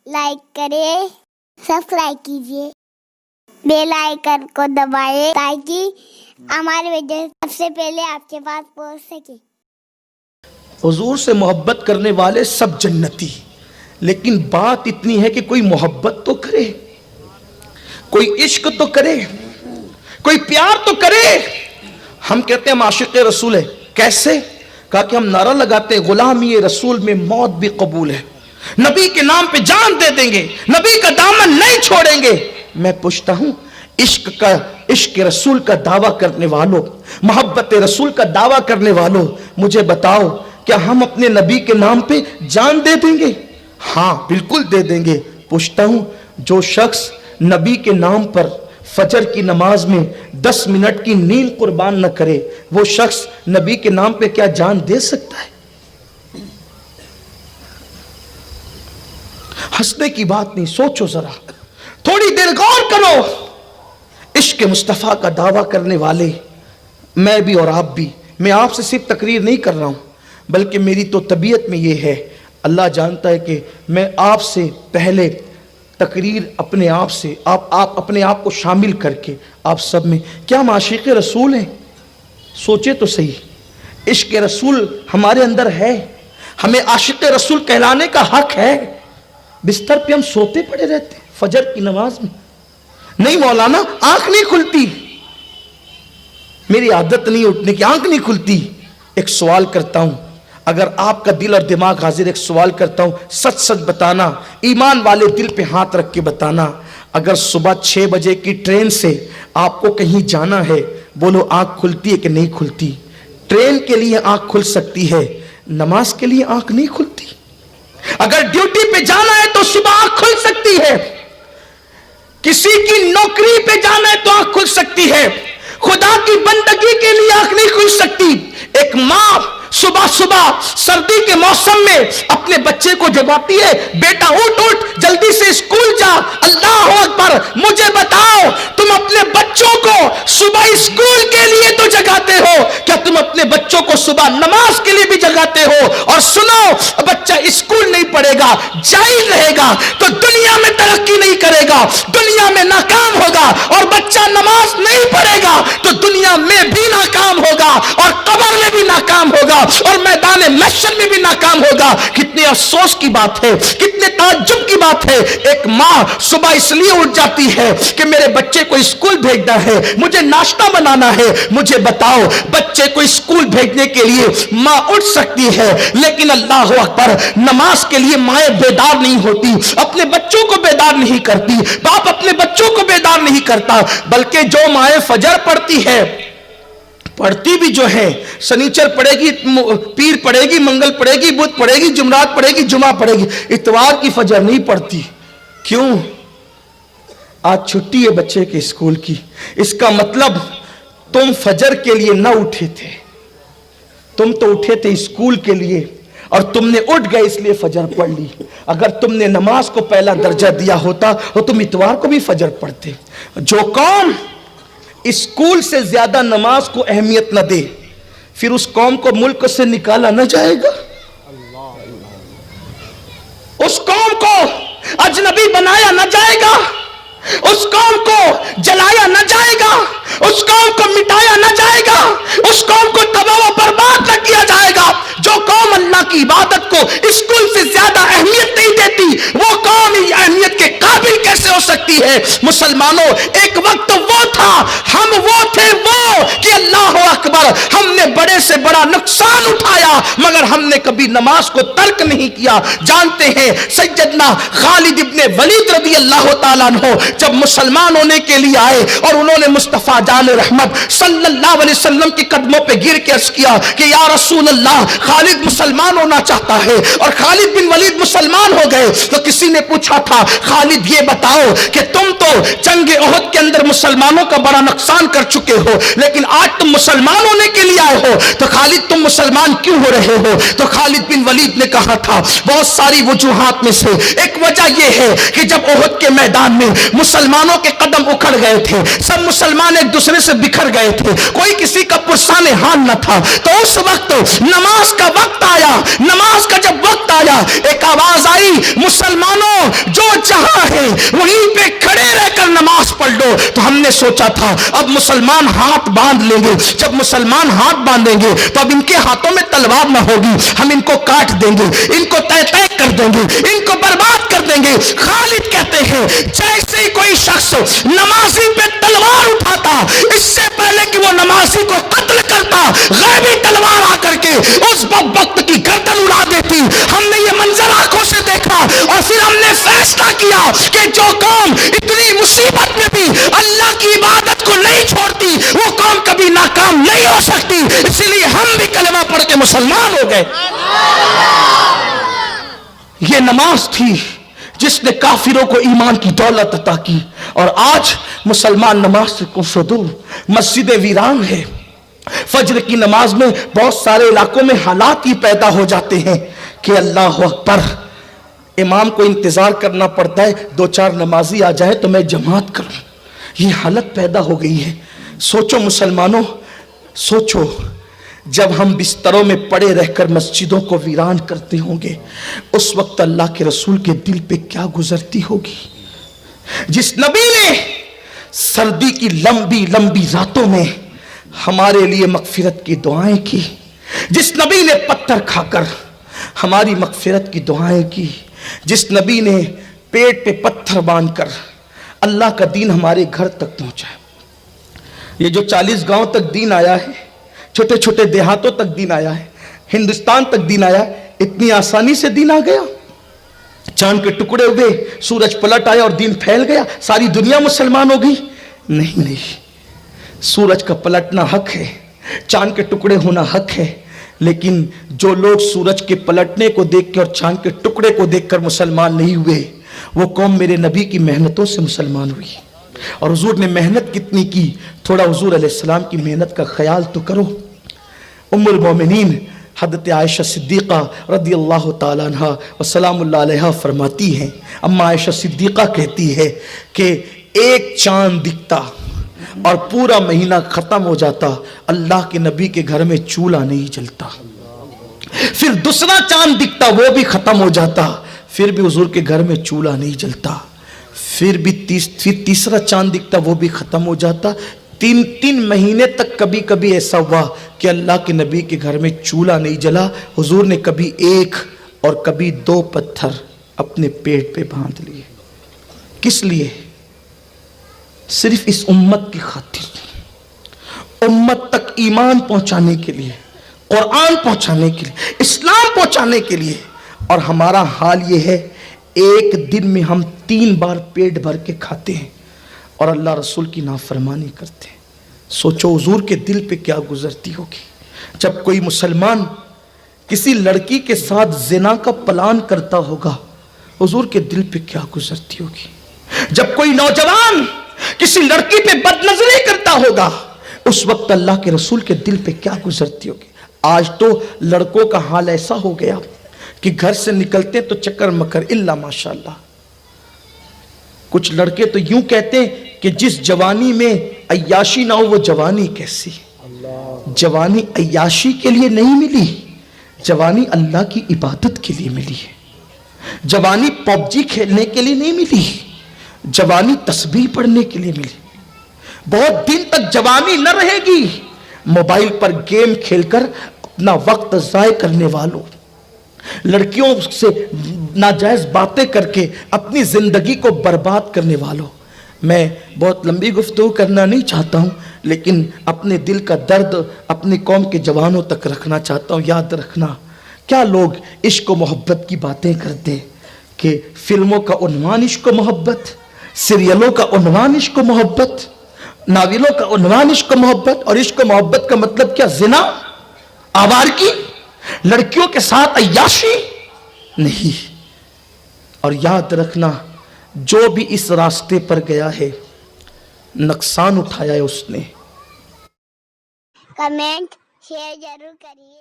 Like करें, subscribe कीजिए, bell icon को दबाएं ताकि हमारे वीडियो सबसे पहले आपके पास पहुंच सके। हुजूर से मोहब्बत करने वाले सब जन्नती, लेकिन बात इतनी है कि कोई मोहब्बत तो करे, कोई इश्क तो करे, कोई प्यार तो करे। हम कहते हैं हम आशिक़ रसूल है। कैसे? कहा कि हम नारा लगाते हैं गुलामी रसूल में मौत भी कबूल है, नबी के नाम पे जान दे देंगे, नबी का दामन नहीं छोड़ेंगे। मैं पूछता हूं इश्क रसूल का दावा करने वालों, मोहब्बत रसूल का दावा करने वालों, मुझे बताओ क्या हम अपने नबी के नाम पे जान दे देंगे? हाँ बिल्कुल दे देंगे। पूछता हूं जो शख्स नबी के नाम पर फजर की नमाज में 10 मिनट की नींद कुर्बान न करे, वो शख्स नबी के नाम पे क्या जान दे सकता है? हंसने की बात नहीं, सोचो जरा, थोड़ी देर गौर करो। इश्क मुस्तफ़ा का दावा करने वाले मैं भी और आप भी, मैं आपसे सिर्फ तकरीर नहीं कर रहा हूं, बल्कि मेरी तो तबीयत में ये है। अल्लाह जानता है कि मैं आपसे पहले तकरीर अपने आप से, आप अपने आप को शामिल करके आप सब में, क्या हम आशिक़ रसूल हैं? सोचे तो सही, इश्क रसूल हमारे अंदर है, हमें आशिक़ रसूल कहलाने का हक है। बिस्तर पे हम सोते पड़े रहते हैं फजर की नमाज में, नहीं मौलाना आंख नहीं खुलती, मेरी आदत नहीं उठने की, आंख नहीं खुलती। एक सवाल करता हूं, अगर आपका दिल और दिमाग हाजिर, एक सवाल करता हूं, सच सच बताना, ईमान वाले दिल पे हाथ रख के बताना, अगर सुबह 6 बजे की ट्रेन से आपको कहीं जाना है, बोलो आंख खुलती है कि नहीं खुलती? ट्रेन के लिए आंख खुल सकती है, नमाज के लिए आंख नहीं खुलती। अगर ड्यूटी पे जाना है तो सुबह आंख खुल सकती है, किसी की नौकरी पे जाना है तो आंख खुल सकती है, खुदा की बंदगी के लिए आंख नहीं खुल सकती। एक माँ सुबह सुबह सर्दी के मौसम में अपने बच्चे को जगाती है, बेटा उठ उठ जल्दी से स्कूल जा। अल्लाह अकबर। मुझे बताओ, तुम अपने बच्चों को सुबह स्कूल के लिए तो जगाते हो, क्या तुम अपने बच्चों को सुबह नमाज के लिए भी जगाते हो? और सुनो, बच्चा स्कूल नहीं पढ़ेगा, जाहिल रहेगा तो दुनिया में तरक्की नहीं करेगा, दुनिया में नाकाम होगा। और बच्चा नमाज नहीं पढ़ेगा तो दुनिया में भी नाकाम होगा, और कब्र में भी नाकाम होगा, और मैदान महशर में भी नाकाम होगा। कितने अफसोस की बात है, कितने ताज्जुब की बात है। एक माँ सुबह इसलिए उठ जाती है कि मेरे बच्चे को स्कूल भेजना है, मुझे नाश्ता बनाना है। मुझे बताओ, बच्चे को स्कूल भेजने के लिए माँ उठ सकती है, लेकिन अल्लाह अकबर, नमाज के लिए माएँ बेदार नहीं होती, अपने बच्चों को बेदार नहीं करती, बाप अपने बच्चों को बेदार नहीं करता। बल्कि जो माएँ फजर पढ़ती है, पढ़ती भी जो है, शनिचर पढ़ेगी, पीर पढ़ेगी, मंगल पढ़ेगी, बुध पढ़ेगी, जुमरात पढ़ेगी, जुमा पढ़ेगी, इतवार की फजर नहीं पढ़ती। क्यों? आज छुट्टी है बच्चे के स्कूल की। इसका मतलब तुम फजर के लिए ना उठे थे, तुम तो उठे थे स्कूल के लिए, और तुमने उठ गए इसलिए फजर पढ़ ली। अगर तुमने नमाज को पहला दर्जा दिया होता तो तुम इतवार को भी फजर पढ़ते। जो कौम स्कूल से ज्यादा नमाज को अहमियत न दे, फिर उस कौम को मुल्क से निकाला न जाएगा। उस कौम को अजनबी बनाया न जाएगा, उस कौम को जलाया न जाएगा, उस कौम को मिटाया न जाएगा, उस कौम को तबाह व बर्बाद न किया जाएगा। जो कौम अल्लाह की इबादत को स्कूल से ज्यादा अहमियत नहीं देती, वो कौम अहमियत के काबिल कैसे हो सकती है? मुसलमानों, एक वक्त वो था, हम वो थे वो कि अल्लाह अकबर, हमने बड़े से बड़ा नुकसान उठाया, मगर हमने कभी नमाज को तर्क नहीं किया। जानते हैं सैयदना खालिद इब्ने वलीद रज़ी अल्लाह ताला अन्हु जब मुसलमान होने के लिए आए और उन्होंने मुस्तफा जान रहमत सल्लल्लाहु अलैहि वसल्लम के कदमों पे गिर के अर्ज किया कि या रसूल अल्लाह, खालिद मुसलमान होना चाहता है। और खालिद बिन वलीद मुसलमान हो गए। तो किसी ने पूछा था, खालिद ये बताओ कि तुम तो जंग ओहद के अंदर मुसलमानों का बड़ा नुकसान कर चुके हो, लेकिन आज तुम मुसलमान होने के लिए आए हो, तो खालिद तुम मुसलमान क्यों हो रहे हो? तो खालिद बिन वलीद ने कहा था, बहुत सारी वजूहात में से एक वजह यह है कि जब ओहद के मैदान में मुसलमानों के कदम उखड़ गए थे, सब मुसलमान एक दूसरे से बिखर गए थे, कोई किसी का पुरसाने हान न था, तो उस वक्त नमाज का वक्त आया। नमाज का जब वक्त आया, एक आवाज आई, मुसलमानों ہے وہیں پہ کھڑے رہ کر نماز پڑھ لو. تو ہم نے سوچا تھا اب مسلمان ہاتھ باندھ لیں گے. جب مسلمان ہاتھ باندھیں گے تو اب ان کے ہاتھوں میں تلوار نہ ہوگی, ہم ان کو کاٹ دیں گے, ان کو تہ تہ کر دیں گے, ان کو برباد کر دیں گے. خالد کہتے ہیں جیسے ہی کوئی شخص نمازی پہ تلوار اٹھاتا, اس سے پہلے کہ وہ نمازی کو قتل کرتا, غیبی تلوار آ کر کے اس بدبخت کی گردن اڑا دیتی. ہم نے یہ منظر آنکھوں سے دیکھا اور پھر ہم نے فیصلہ کیا کہ جو قوم اتنی مصیبت میں بھی اللہ کی عبادت کو نہیں چھوڑتی وہ قوم کبھی ناکام نہیں ہو سکتی. اسی لیے ہم بھی کلمہ پڑھ کے مسلمان ہو گئے. یہ نماز تھی جس نے کافروں کو ایمان کی دولت عطا کی, اور آج مسلمان نماز سے کوسوں دور, مسجدیں ویران ہے. فجر کی نماز میں بہت سارے علاقوں میں حالات ہی پیدا ہو جاتے ہیں کہ اللہ اکبر, امام کو انتظار کرنا پڑتا ہے 2-4 نمازی آ جائے تو میں جماعت کروں. یہ حالت پیدا ہو گئی ہے. سوچو مسلمانوں, سوچو جب ہم بستروں میں پڑے رہ کر مسجدوں کو ویران کرتے ہوں گے اس وقت اللہ کے رسول کے دل پہ کیا گزرتی ہوگی. جس نبی نے سردی کی لمبی لمبی راتوں میں ہمارے لیے مغفرت کی دعائیں کی, جس نبی نے پتھر کھا کر ہماری مغفرت کی دعائیں کی, جس نبی نے پیٹ پہ پتھر باندھ کر اللہ کا دین ہمارے گھر تک پہنچایا. یہ جو 40 گاؤں تک دین آیا ہے, چھوٹے چھوٹے دیہاتوں تک دین آیا ہے, ہندوستان تک دین آیا, اتنی آسانی سے دین آ گیا؟ چاند کے ٹکڑے ہوئے, سورج پلٹ آیا اور دین پھیل گیا, ساری دنیا مسلمان ہو گئی؟ نہیں, سورج کا پلٹنا حق ہے, چاند کے ٹکڑے ہونا حق ہے, لیکن جو لوگ سورج کے پلٹنے کو دیکھ کے اور چاند کے ٹکڑے کو دیکھ کر مسلمان نہیں ہوئے وہ قوم میرے نبی کی محنتوں سے مسلمان ہوئی. اور حضور نے محنت کتنی کی, تھوڑا حضور علیہ السلام کی محنت کا خیال تو کرو. ام المومنین حضرت عائشہ صدیقہ رضی اللہ تعالیٰ عنہ و سلام اللہ علیہ فرماتی ہیں, اما عائشہ صدیقہ کہتی ہے کہ ایک چاند دکھتا اور پورا مہینہ ختم ہو جاتا, اللہ کے نبی کے گھر میں چولہا نہیں جلتا. پھر دوسرا چاند دکھتا, وہ بھی ختم ہو جاتا, پھر بھی حضور کے گھر میں چولہا نہیں جلتا. پھر تیسرا چاند دکھتا, وہ بھی ختم ہو جاتا. 3 مہینے تک کبھی کبھی ایسا ہوا کہ اللہ کے نبی کے گھر میں چولہا نہیں جلا. حضور نے کبھی 1 اور کبھی 2 پتھر اپنے پیٹ پہ باندھ لیے. کس لیے؟ صرف اس امت کی خاطر, امت تک ایمان پہنچانے کے لیے, قرآن پہنچانے کے لیے, اسلام پہنچانے کے لیے. اور ہمارا حال یہ ہے ایک دن میں ہم 3 بار پیٹ بھر کے کھاتے ہیں اور اللہ رسول کی نافرمانی کرتے ہیں. سوچو حضور کے دل پہ کیا گزرتی ہوگی جب کوئی مسلمان کسی لڑکی کے ساتھ زنا کا پلان کرتا ہوگا, حضور کے دل پہ کیا گزرتی ہوگی. جب کوئی نوجوان کسی لڑکی پہ بد نظری کرتا ہوگا اس وقت اللہ کے رسول کے دل پہ کیا گزرتی ہوگی. آج تو لڑکوں کا حال ایسا ہو گیا کہ گھر سے نکلتے تو چکر مکر الا ماشاءاللہ. کچھ لڑکے تو یوں کہتے ہیں کہ جس جوانی میں عیاشی نہ ہو وہ جوانی کیسی. جوانی عیاشی کے لیے نہیں ملی, جوانی اللہ کی عبادت کے لیے ملی ہے. جوانی PUBG کھیلنے کے لیے نہیں ملی, جوانی تسبیح پڑھنے کے لیے ملی. بہت دن تک جوانی نہ رہے گی موبائل پر گیم کھیل کر اپنا وقت ضائع کرنے والوں, لڑکیوں سے ناجائز باتیں کر کے اپنی زندگی کو برباد کرنے والوں. میں بہت لمبی گفتگو کرنا نہیں چاہتا ہوں, لیکن اپنے دل کا درد اپنی قوم کے جوانوں تک رکھنا چاہتا ہوں. یاد رکھنا, کیا لوگ عشق و محبت کی باتیں کرتے کہ فلموں کا عنوان عشق و محبت, سیریلوں کا عنوان عشق و محبت, ناولوں کا عنوان عشق و محبت, اور عشق و محبت کا مطلب کیا؟ زنا, آوارگی, لڑکیوں کے ساتھ عیاشی نہیں. اور یاد رکھنا جو بھی اس راستے پر گیا ہے نقصان اٹھایا ہے اس نے. کمنٹ شیئر ضرور کریے.